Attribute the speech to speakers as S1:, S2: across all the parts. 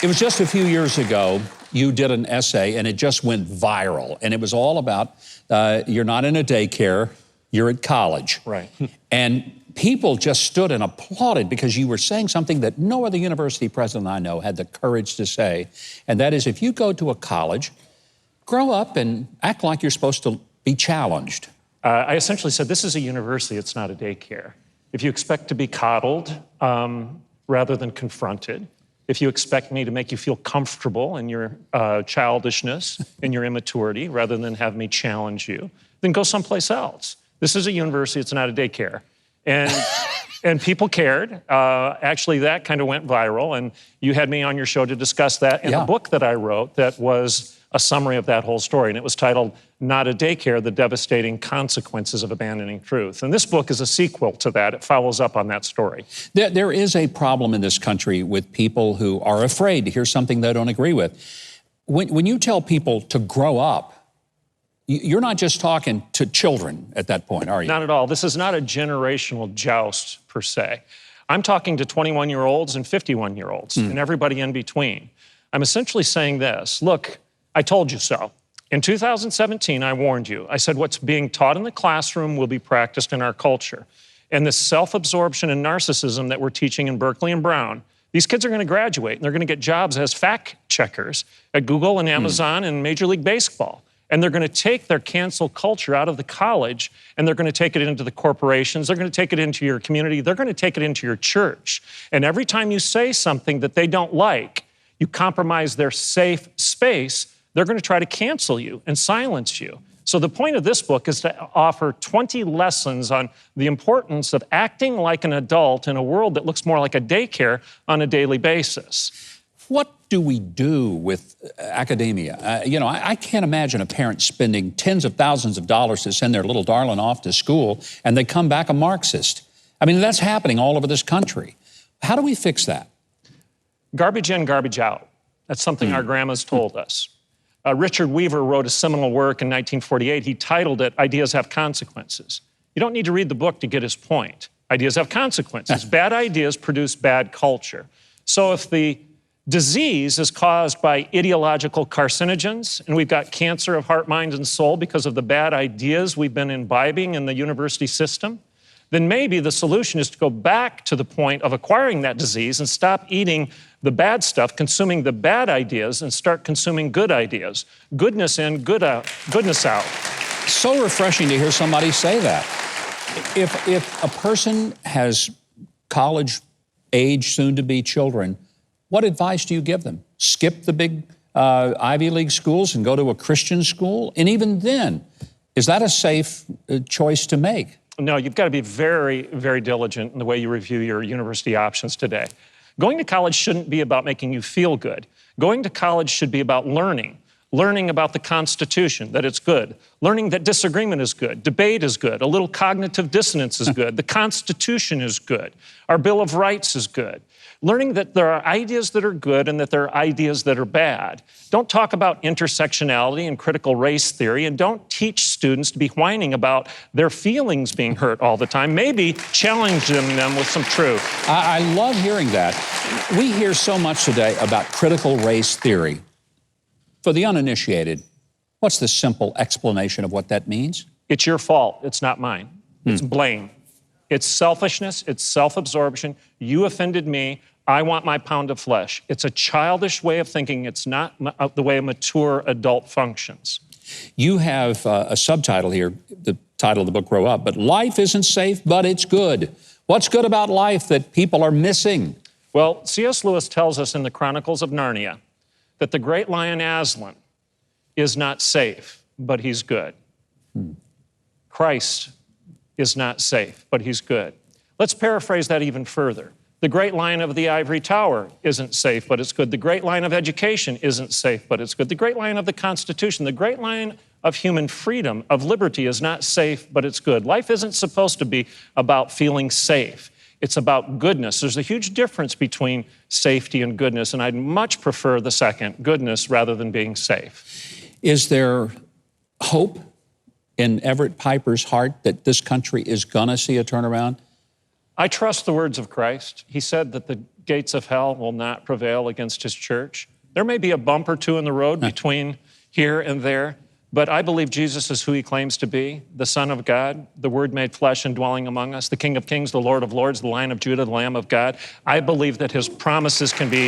S1: It was just a few years ago, you did an essay and it just went viral. And it was all about you're not in a daycare, you're at college.
S2: Right.
S1: And people just stood and applauded because you were saying something that no other university president I know had the courage to say. And that is, if you go to a college, grow up and act like you're supposed to be challenged.
S2: I essentially said, this is a university, it's not a daycare. If you expect to be coddled rather than confronted, if you expect me to make you feel comfortable in your childishness, in your immaturity, rather than have me challenge you, then go someplace else. This is a university, it's not a daycare. And people cared. Actually, that kind of went viral, and you had me on your show to discuss that in a book that I wrote that was a summary of that whole story, and it was titled, Not a Daycare, The Devastating Consequences of Abandoning Truth. And this book is a sequel to that. It follows up on that story.
S1: There is a problem in this country with people who are afraid to hear something they don't agree with. When you tell people to grow up, you're not just talking to children at that point, are you?
S2: Not at all. This is not a generational joust, per se. I'm talking to 21-year-olds and 51-year-olds and everybody in between. I'm essentially saying this, look, I told you so. In 2017, I warned you. I said what's being taught in the classroom will be practiced in our culture. And this self-absorption and narcissism that we're teaching in Berkeley and Brown, these kids are going to graduate and they're going to get jobs as fact checkers at Google and Amazon and Major League Baseball. And they're going to take their cancel culture out of the college and they're going to take it into the corporations. They're going to take it into your community. They're going to take it into your church. And every time you say something that they don't like, you compromise their safe space, they're going to try to cancel you and silence you. So the point of this book is to offer 20 lessons on the importance of acting like an adult in a world that looks more like a daycare on a daily basis.
S1: What do we do with academia? I can't imagine a parent spending tens of thousands of dollars to send their little darling off to school and they come back a Marxist. I mean, that's happening all over this country. How do we fix that?
S2: Garbage in, garbage out. That's something our grandmas told us. Richard Weaver wrote a seminal work in 1948. He titled it, Ideas Have Consequences. You don't need to read the book to get his point. Ideas have consequences. Bad ideas produce bad culture. So if the disease is caused by ideological carcinogens, and we've got cancer of heart, mind, and soul because of the bad ideas we've been imbibing in the university system, then maybe the solution is to go back to the point of acquiring that disease and stop eating the bad stuff, consuming the bad ideas, and start consuming good ideas. Goodness in, goodness out.
S1: So refreshing to hear somebody say that. If a person has college-age, soon-to-be children, what advice do you give them? Skip the big Ivy League schools and go to a Christian school? And even then, is that a safe choice to make?
S2: No, you've got to be very, very diligent in the way you review your university options today. Going to college shouldn't be about making you feel good. Going to college should be about learning. Learning about the Constitution, that it's good. Learning that disagreement is good. Debate is good. A little cognitive dissonance is good. The Constitution is good. Our Bill of Rights is good. Learning that there are ideas that are good and that there are ideas that are bad. Don't talk about intersectionality and critical race theory, and don't teach students to be whining about their feelings being hurt all the time. Maybe challenge them with some truth.
S1: I love hearing that. We hear so much today about critical race theory. For the uninitiated, what's the simple explanation of what that means?
S2: It's your fault. It's not mine. It's blame. It's selfishness. It's self-absorption. You offended me. I want my pound of flesh. It's a childish way of thinking. It's not the way a mature adult functions.
S1: You have a subtitle here, the title of the book, Grow Up, but life isn't safe, but it's good. What's good about life that people are missing?
S2: Well, C.S. Lewis tells us in the Chronicles of Narnia that the great lion Aslan is not safe, but he's good. Christ is not safe, but he's good. Let's paraphrase that even further. The great lion of the ivory tower isn't safe, but it's good. The great lion of education isn't safe, but it's good. The great lion of the Constitution, the great lion of human freedom, of liberty is not safe, but it's good. Life isn't supposed to be about feeling safe. It's about goodness. There's a huge difference between safety and goodness, and I'd much prefer the second, goodness, rather than being safe.
S1: Is there hope in Everett Piper's heart that this country is going to see a turnaround?
S2: I trust the words of Christ. He said that the gates of hell will not prevail against his church. There may be a bump or two in the road between here and there, but I believe Jesus is who he claims to be, the Son of God, the Word made flesh and dwelling among us, the King of Kings, the Lord of Lords, the Lion of Judah, the Lamb of God. I believe that his promises can be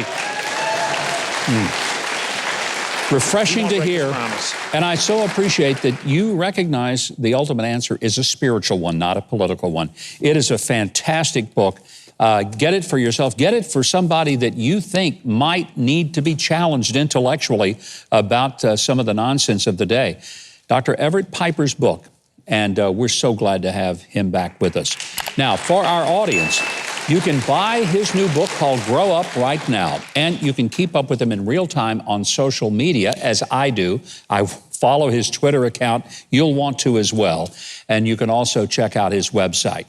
S1: refreshing to hear.
S2: Promise.
S1: And I so appreciate that you recognize the ultimate answer is a spiritual one, not a political one. It is a fantastic book. Get it for yourself. Get it for somebody that you think might need to be challenged intellectually about some of the nonsense of the day. Dr. Everett Piper's book, and we're so glad to have him back with us. Now, for our audience, you can buy his new book called Grow Up right now, and you can keep up with him in real time on social media, as I do. I follow his Twitter account. You'll want to as well. And you can also check out his website.